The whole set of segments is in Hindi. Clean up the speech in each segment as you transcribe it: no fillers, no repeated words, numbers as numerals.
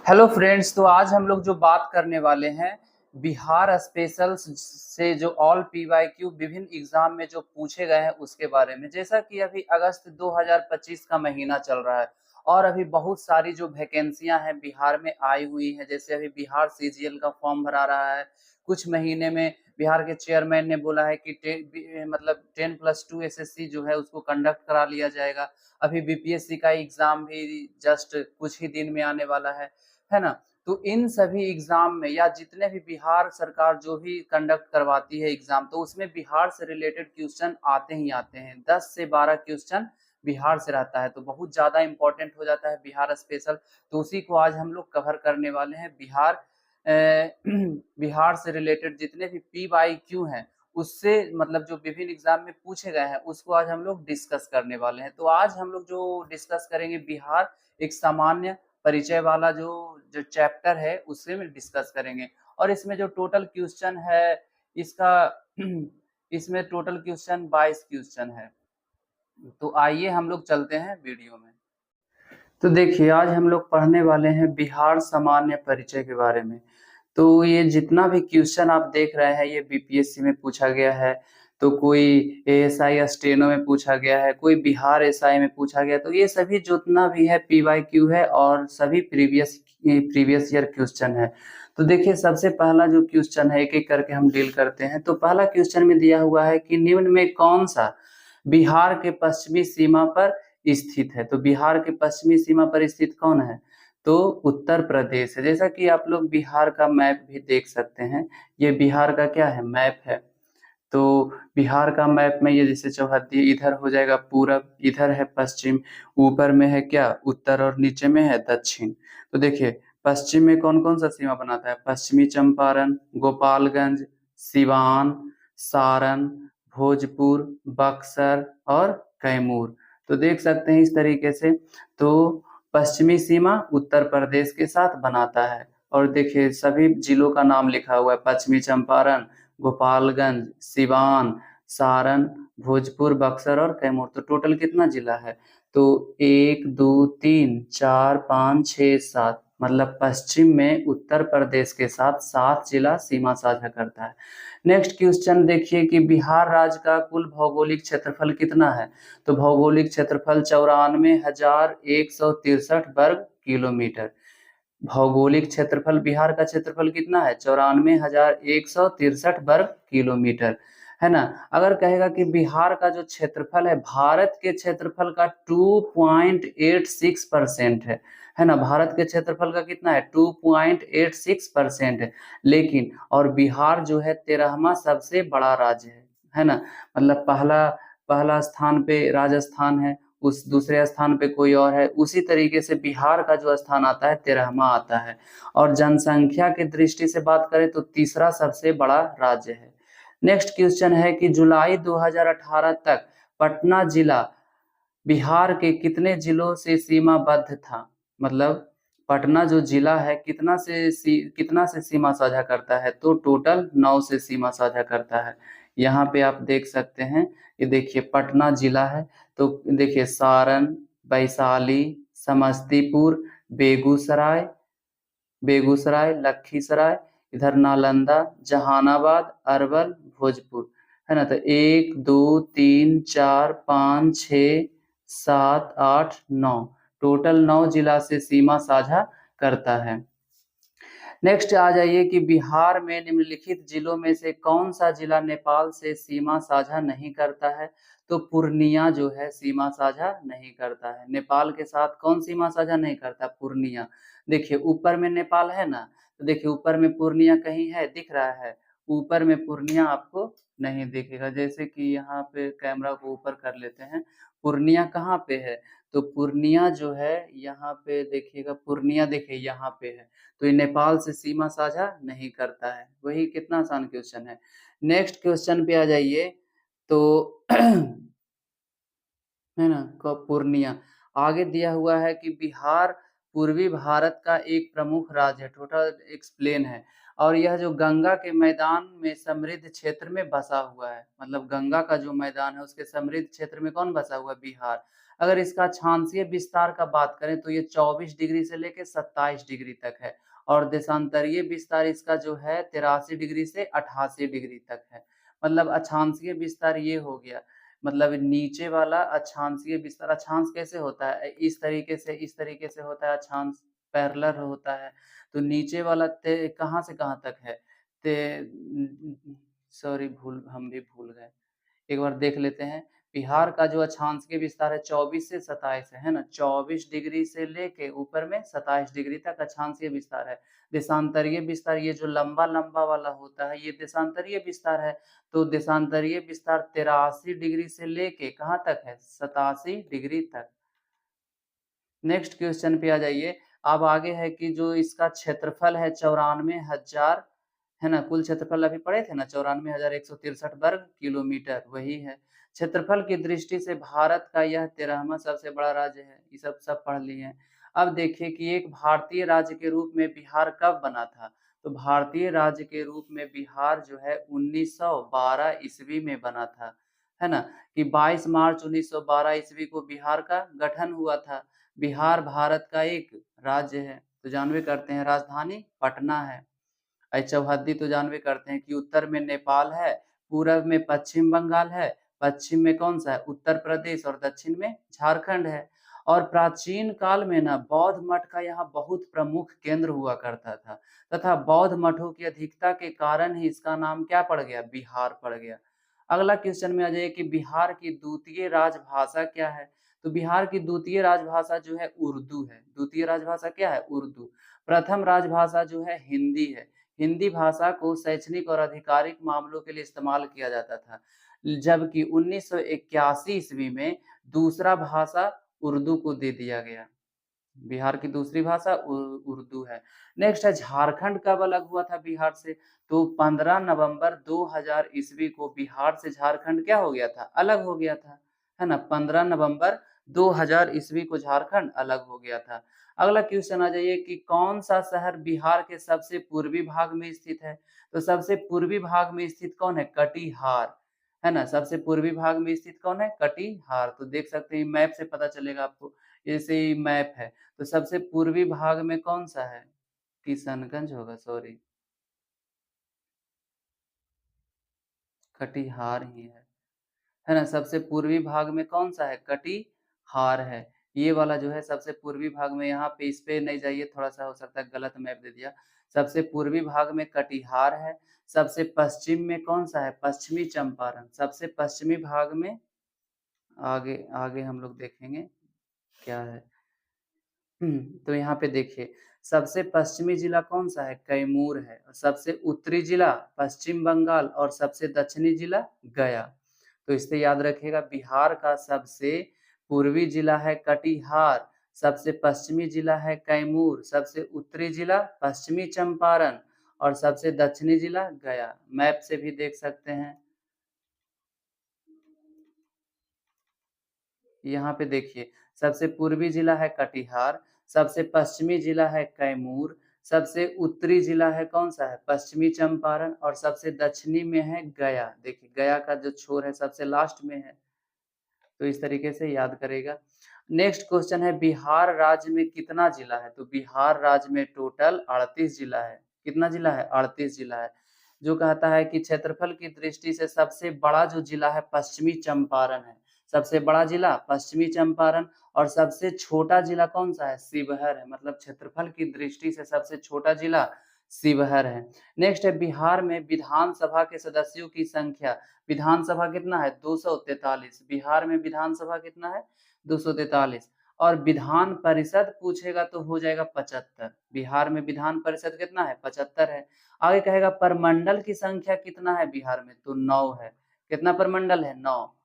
हेलो फ्रेंड्स, तो आज हम लोग जो बात करने वाले हैं बिहार स्पेशल से जो ऑल पीवाईक्यू विभिन्न एग्जाम में जो पूछे गए हैं उसके बारे में। जैसा कि अभी अगस्त 2025 का महीना चल रहा है और अभी बहुत सारी जो वैकेंसियां हैं बिहार में आई हुई हैं। जैसे अभी बिहार सीजीएल का फॉर्म भरा रहा है, कुछ महीने में बिहार के चेयरमैन ने बोला है कि मतलब 10+2 एसएससी जो है उसको कंडक्ट करा लिया जाएगा। अभी बीपीएससी का एग्जाम भी जस्ट कुछ ही दिन में आने वाला है ना। तो इन सभी एग्जाम में या जितने भी बिहार सरकार जो भी कंडक्ट करवाती है एग्जाम, तो उसमें बिहार से रिलेटेड क्वेश्चन आते ही आते हैं। 10 से 12 क्वेश्चन बिहार से रहता है, तो बहुत ज्यादा इंपॉर्टेंट हो जाता है बिहार स्पेशल। तो उसी को आज हम लोग कवर करने वाले हैं। बिहार से रिलेटेड जितने भी पीवाईक्यू हैं उससे मतलब जो विभिन्न एग्जाम में पूछे गए हैं उसको आज हम लोग डिस्कस करने वाले हैं। तो आज हम लोग जो डिस्कस करेंगे बिहार एक सामान्य परिचय वाला जो जो चैप्टर है उससे में डिस्कस करेंगे। और इसमें जो टोटल क्वेश्चन है इसका इसमें टोटल क्वेश्चन 22 क्वेश्चन है। तो आइए हम लोग चलते हैं वीडियो में। तो देखिए, आज हम लोग पढ़ने वाले हैं बिहार सामान्य परिचय के बारे में। तो ये जितना भी क्वेश्चन आप देख रहे हैं ये बीपीएससी में पूछा गया है, तो कोई एएसआई स्टेनो में पूछा गया है, कोई बिहार एसआई में पूछा गया। तो ये सभी जितना भी है पीवाईक्यू है और सभी प्रीवियस ईयर क्वेश्चन है। तो देखिए, सबसे पहला जो क्वेश्चन है एक एक करके हम डील करते हैं। तो पहला क्वेश्चन में दिया हुआ है कि निम्न में कौन सा बिहार के पश्चिमी सीमा पर स्थित है। तो बिहार के पश्चिमी सीमा पर स्थित कौन है? तो उत्तर प्रदेश है। जैसा कि आप लोग बिहार का मैप भी देख सकते हैं, ये बिहार का क्या है, मैप है। तो बिहार का मैप में ये जैसे चौहद्दी इधर हो जाएगा पूरब, इधर है पश्चिम, ऊपर में है क्या उत्तर और नीचे में है दक्षिण। तो देखिए, पश्चिम में कौन कौन सा सीमा बनाता है? पश्चिमी चंपारण, गोपालगंज, सिवान, सारण, भोजपुर, बक्सर और कैमूर। तो देख सकते हैं इस तरीके से। तो पश्चिमी सीमा उत्तर प्रदेश के साथ बनाता है। और देखिए, सभी जिलों का नाम लिखा हुआ है, पश्चिमी चंपारण, गोपालगंज, सिवान, सारण, भोजपुर, बक्सर और कैमूर। तो टोटल कितना जिला है? तो 1 2 3 4 5 6 7, मतलब पश्चिम में उत्तर प्रदेश के साथ 7 जिला सीमा साझा करता है। नेक्स्ट क्वेश्चन देखिए कि बिहार राज्य का कुल भौगोलिक क्षेत्रफल कितना है? तो भौगोलिक क्षेत्रफल 94,163 वर्ग किलोमीटर। भौगोलिक क्षेत्रफल बिहार का क्षेत्रफल कितना है? 94,163 वर्ग किलोमीटर, है ना। अगर कहेगा कि बिहार का जो क्षेत्रफल है भारत के क्षेत्रफल का 2.86% है ना। भारत के क्षेत्रफल का कितना है? 2.86% है। लेकिन और बिहार जो है 13वां सबसे बड़ा राज्य है ना। मतलब पहला पहला स्थान पे राजस्थान है, उस दूसरे स्थान पे कोई और है। उसी तरीके से बिहार का जो स्थान आता है 13वां आता है। और जनसंख्या की दृष्टि से बात करें तो तीसरा सबसे बड़ा राज्य है। नेक्स्ट क्वेश्चन है कि जुलाई 2018 तक पटना जिला बिहार के कितने जिलों से सीमाबद्ध था? मतलब पटना जो जिला है कितना से सीमा साझा करता है? तो टोटल 9 से सीमा साझा करता है। यहाँ पे आप देख सकते हैं, ये देखिए पटना जिला है। तो देखिए सारण, वैशाली, समस्तीपुर, बेगूसराय बेगूसराय, लखीसराय, इधर नालंदा, जहानाबाद, अरवल, भोजपुर, है ना। तो 1 2 3 4 5 6 7 8 9, टोटल 9 जिला से सीमा साझा करता है। नेक्स्ट आ जाइए कि बिहार में निम्नलिखित जिलों में से कौन सा जिला नेपाल से सीमा साझा नहीं करता है? तो पूर्णिया जो है सीमा साझा नहीं करता है। नेपाल के साथ कौन सीमा साझा नहीं करता? पूर्णिया। देखिए ऊपर में नेपाल है ना, तो देखिए ऊपर में पूर्णिया कहीं है, दिख रहा है? ऊपर में पूर्णिया आपको नहीं दिखेगा। जैसे कि यहाँ पे कैमरा को ऊपर कर लेते हैं, पूर्णिया कहाँ पे है? तो पूर्णिया जो है यहाँ पे देखिएगा, पूर्णिया देखिए यहाँ पे है। तो ये नेपाल से सीमा साझा नहीं करता है। वही कितना आसान क्वेश्चन है। नेक्स्ट क्वेश्चन पे आ जाइए। तो है ना, पूर्णिया आगे दिया हुआ है कि बिहार पूर्वी भारत का एक प्रमुख राज्य है। टोटल एक्सप्लेन है। और यह जो गंगा के मैदान में समृद्ध क्षेत्र में बसा हुआ है, मतलब गंगा का जो मैदान है उसके समृद्ध क्षेत्र में कौन बसा हुआ है? बिहार। अगर इसका अक्षांशीय विस्तार का बात करें तो ये 24 डिग्री से लेके 27 डिग्री तक है, और देशांतरीय विस्तार इसका जो है 83 डिग्री से 88 डिग्री तक है। मतलब अक्षांशीय विस्तार ये हो गया, मतलब नीचे वाला अक्षांशीय विस्तार, अक्षांश कैसे होता है, इस तरीके से होता है अक्षांश, पैरेलल होता है। तो नीचे वाला कहाँ से कहाँ तक है, सॉरी हम भी भूल गए, एक बार देख लेते हैं। बिहार का जो अक्षांशीय विस्तार है 24 से 27 है ना, 24 डिग्री से लेके ऊपर में 27 डिग्री तक अक्षांशीय विस्तार है। देशांतरीय विस्तार ये जो लंबा लंबा वाला होता है ये देशांतरीय विस्तार है। तो देशांतरीय विस्तार 83 डिग्री से लेके कहाँ तक है, 87 डिग्री तक। नेक्स्ट क्वेश्चन पे आ जाइए। अब आगे है कि जो इसका क्षेत्रफल है 94,000 है ना, कुल क्षेत्रफल अभी पढ़े थे ना 94,163 वर्ग किलोमीटर, वही है। क्षेत्रफल की दृष्टि से भारत का यह 13वां सबसे बड़ा राज्य है, ये सब पढ़ लिए हैं। अब देखिए कि एक भारतीय राज्य के रूप में बिहार कब बना था, तो भारतीय राज्य के रूप में बिहार जो है 1912 ईस्वी में बना था, है ना, कि 22 मार्च 1912 ईस्वी को बिहार का गठन हुआ था। बिहार भारत का एक राज्य है, तो जानवे करते हैं राजधानी पटना है। चौहद्दी तो जानवे करते हैं कि उत्तर में नेपाल है, पूरब में पश्चिम बंगाल है, पश्चिम में कौन सा है, उत्तर प्रदेश, और दक्षिण में झारखंड है। और प्राचीन काल में ना बौद्ध मठ का यहाँ बहुत प्रमुख केंद्र हुआ करता था, तथा बौद्ध मठों की अधिकता के कारण ही इसका नाम क्या पड़ गया, बिहार पड़ गया। अगला क्वेश्चन में आ जाइए कि बिहार की द्वितीय राजभाषा क्या है, तो बिहार की द्वितीय राजभाषा जो है उर्दू है। द्वितीय राजभाषा क्या है, उर्दू। प्रथम राजभाषा जो है हिंदी है। हिंदी भाषा को शैक्षणिक और आधिकारिक मामलों के लिए इस्तेमाल किया जाता था, जबकि 1981 ईस्वी में दूसरा भाषा उर्दू को दे दिया गया। बिहार की दूसरी भाषा उर्दू है। नेक्स्ट है झारखंड कब अलग हुआ था बिहार से, तो 15 नवंबर 2000 ईस्वी को बिहार से झारखंड क्या हो गया था, अलग हो गया था, है ना। 15 नवंबर 2000 ईस्वी को झारखंड अलग हो गया था। अगला क्वेश्चन आ जाइए कि कौन सा शहर बिहार के सबसे पूर्वी भाग में स्थित है, तो सबसे पूर्वी भाग में स्थित कौन है, कटिहार, है ना। सबसे पूर्वी भाग में स्थित कौन है, कटिहार। तो देख सकते हैं मैप से पता चलेगा आपको, जैसे ही मैप है। तो सबसे पूर्वी भाग में कौन सा है, किशनगंज होगा, सॉरी, कटिहार ही है ना। सबसे पूर्वी भाग में कौन सा है, कटिहार है। ये वाला जो है सबसे पूर्वी भाग में, यहाँ पे इस पे नहीं जाइए, थोड़ा सा हो सकता है गलत मैप दे दिया। सबसे पूर्वी भाग में कटिहार है। सबसे पश्चिम में कौन सा है, पश्चिमी चंपारण। सबसे पश्चिमी भाग में आगे आगे हम लोग देखेंगे क्या है। तो यहाँ पे देखिए सबसे पश्चिमी जिला कौन सा है, कैमूर है। और सबसे उत्तरी जिला पश्चिम बंगाल, और सबसे दक्षिणी जिला गया। तो इससे याद रखिएगा बिहार का सबसे पूर्वी जिला है कटिहार, सबसे पश्चिमी जिला है कैमूर, सबसे उत्तरी जिला पश्चिमी चंपारण, और सबसे दक्षिणी जिला गया। मैप से भी देख सकते हैं। यहाँ पे देखिए सबसे पूर्वी जिला है कटिहार, सबसे पश्चिमी जिला है कैमूर, सबसे उत्तरी जिला है कौन सा है, पश्चिमी चंपारण, और सबसे दक्षिणी में है गया। देखिए गया का जो छोर है सबसे लास्ट में है। तो इस तरीके से याद करेगा। नेक्स्ट क्वेश्चन है बिहार राज्य में कितना जिला है, तो बिहार राज्य में टोटल 38 जिला है। कितना जिला है, 38 जिला है। जो कहता है कि क्षेत्रफल की दृष्टि से सबसे बड़ा जो जिला है पश्चिमी चंपारण है। सबसे बड़ा जिला पश्चिमी चंपारण, और सबसे छोटा जिला कौन सा है, शिवहर है। मतलब क्षेत्रफल की दृष्टि से सबसे छोटा जिला शिवहर है। नेक्स्ट है बिहार में विधानसभा के सदस्यों की संख्या। विधानसभा कितना है, 243। बिहार में विधानसभा कितना है, 243। और विधान परिषद पूछेगा तो हो जाएगा 75। बिहार में विधान परिषद कितना है, 75 है। आगे कहेगा परमंडल की संख्या कितना है बिहार में, तो 9 है। कितना परमंडल है, 9।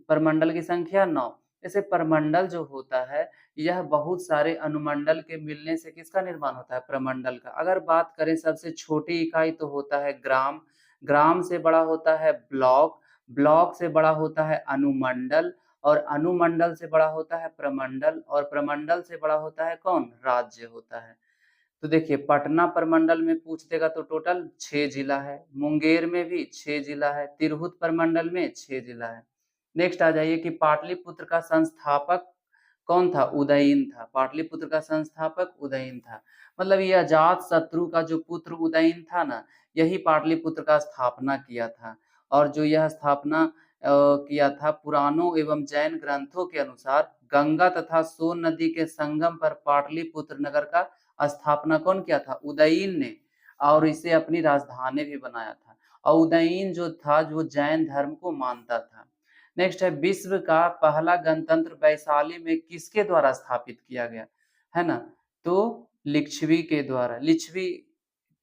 परमंडल की संख्या 9। जैसे परमंडल जो होता है यह बहुत सारे अनुमंडल के मिलने से किसका निर्माण होता है, प्रमंडल का। अगर बात करें सबसे छोटी इकाई तो होता है ग्राम, ग्राम से बड़ा होता है ब्लॉक, ब्लॉक से बड़ा होता है अनुमंडल, और अनुमंडल से बड़ा होता है प्रमंडल, और प्रमंडल से बड़ा होता है कौन, राज्य होता है। तो देखिए पटना प्रमंडल में पूछ देगा तो टोटल 6 जिला है, मुंगेर में भी 6 जिला है, तिरहुत प्रमंडल में 6 जिला है। नेक्स्ट आ जाइए कि पाटलिपुत्र का संस्थापक कौन था? उदयीन था। पाटलिपुत्र का संस्थापक उदयीन था। मतलब ये अजात शत्रु का जो पुत्र उदयीन था ना, यही पाटलिपुत्र का स्थापना किया था। और जो यह स्थापना किया था, पुराणों एवं जैन ग्रंथों के अनुसार गंगा तथा सोन नदी के संगम पर पाटलिपुत्र नगर का स्थापना कौन किया था? उदयीन ने। और इसे अपनी राजधानी भी बनाया था। और उदयीन जो था, जो जैन धर्म को मानता था। नेक्स्ट है, विश्व का पहला गणतंत्र वैशाली में किसके द्वारा स्थापित किया गया? है ना? तो लिच्छवी के द्वारा। लिच्छवी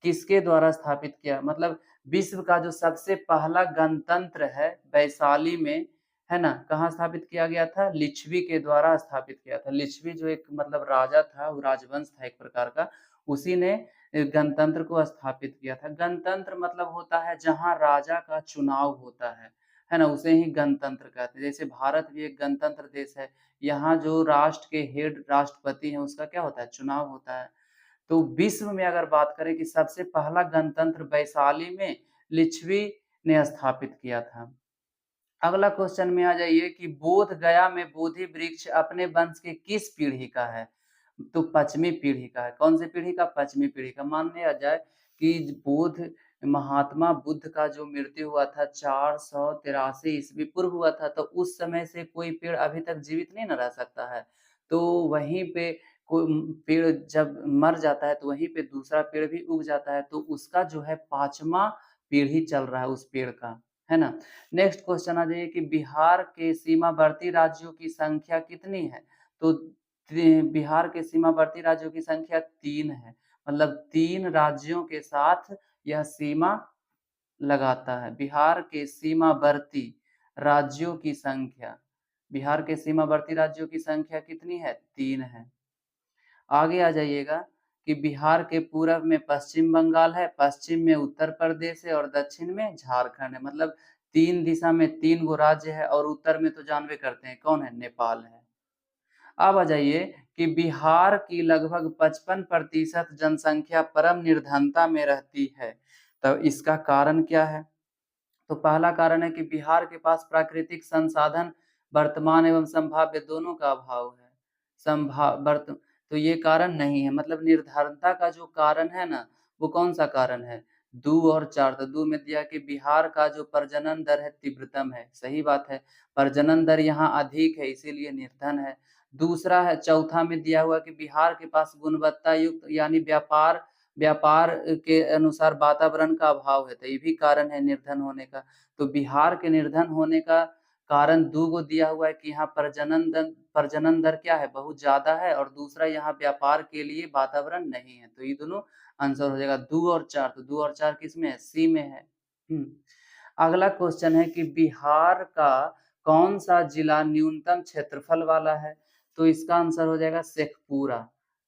किसके द्वारा स्थापित किया? मतलब विश्व का जो सबसे पहला गणतंत्र है वैशाली में, है ना, कहाँ स्थापित किया गया था? लिच्छवी के द्वारा स्थापित किया था। लिच्छवी जो एक मतलब राजा था, वो राजवंश था एक प्रकार का, उसी ने गणतंत्र को स्थापित किया था। गणतंत्र मतलब होता है जहाँ राजा का चुनाव होता है ना? उसे ही गणतंत्र कहते हैं। जैसे भारत भी एक गणतंत्र देश है, यहाँ जो राष्ट्र के हेड राष्ट्रपति हैं, उसका क्या होता है? चुनाव होता है। तो विश्व में अगर बात करें कि सबसे पहला गणतंत्र वैशाली में लिच्छवी ने स्थापित किया था। अगला क्वेश्चन में आ जाइए कि बोध गया में बोधि वृक्ष अपने वंश की किस पीढ़ी का है? तो पश्चिमी पीढ़ी का है। कौन सी पीढ़ी का? पश्चिमी पीढ़ी का। मान लिया जाए कि बोध महात्मा बुद्ध का जो मृत्यु हुआ था 483 ईस्वी पूर्व हुआ था, तो उस समय से कोई पेड़ अभी तक जीवित नहीं न रह सकता है। तो वहीं पे कोई पेड़ जब मर जाता है तो वहीं पे दूसरा पेड़ भी उग जाता है, तो उसका जो है 5वां पीढ़ी चल रहा है उस पेड़ का, है ना? नेक्स्ट क्वेश्चन आ जाइए कि बिहार के सीमावर्ती राज्यों की संख्या कितनी है? तो बिहार के सीमावर्ती राज्यों की संख्या 3 है। मतलब 3 राज्यों के साथ यह सीमा लगाता है। बिहार के सीमावर्ती राज्यों की संख्या, बिहार के सीमावर्ती राज्यों की संख्या कितनी है? 3 है। आगे आ जाइएगा कि बिहार के पूरब में पश्चिम बंगाल है, पश्चिम में उत्तर प्रदेश है और दक्षिण में झारखंड है। मतलब 3 दिशा में 3 गो राज्य है और उत्तर में तो जानबे करते हैं कौन है? नेपाल है। अब आ जाइए कि बिहार की लगभग 55% जनसंख्या परम निर्धनता में रहती है। तो इसका कारण क्या है? तो पहला कारण है कि बिहार के पास प्राकृतिक संसाधन वर्तमान एवं संभाव्य दोनों का अभाव है। संभा वर्त तो ये कारण नहीं है। मतलब निर्धनता का जो कारण है ना, वो कौन-सा कारण है? 2 और 4। तो 2 में दिया कि बिहार का जो प्रजनन दर है तीव्रतम है, सही बात है। प्रजनन दर यहाँ अधिक है इसीलिए निर्धन है। दूसरा है, चौथा में दिया हुआ कि बिहार के पास गुणवत्ता युक्त यानी व्यापार व्यापार के अनुसार वातावरण का अभाव है, तो ये भी कारण है निर्धन होने का। तो बिहार के निर्धन होने का कारण 2 गो दिया हुआ है कि यहाँ प्रजनन दर क्या है? बहुत ज़्यादा है और दूसरा यहाँ व्यापार के लिए वातावरण नहीं है। तो ये दोनों आंसर हो जाएगा 2 और 4। तो 2 और 4 किसमें है? सी में है। अगला क्वेश्चन है कि बिहार का कौन-सा जिला न्यूनतम क्षेत्रफल वाला है? तो इसका आंसर हो जाएगा शेखपुरा।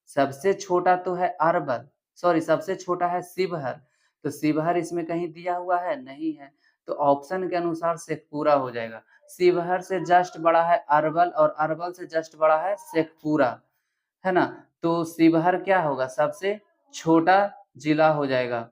सबसे छोटा तो है अरवल, सॉरी सबसे छोटा है शिवहर। तो शिवहर इसमें कहीं दिया हुआ है? नहीं है। तो ऑप्शन के अनुसार शेखपुरा हो जाएगा। शिवहर से जस्ट बड़ा है अरवल और अरवल से जस्ट बड़ा है शेखपुरा, है ना? तो शिवहर क्या होगा? सबसे छोटा जिला हो जाएगा।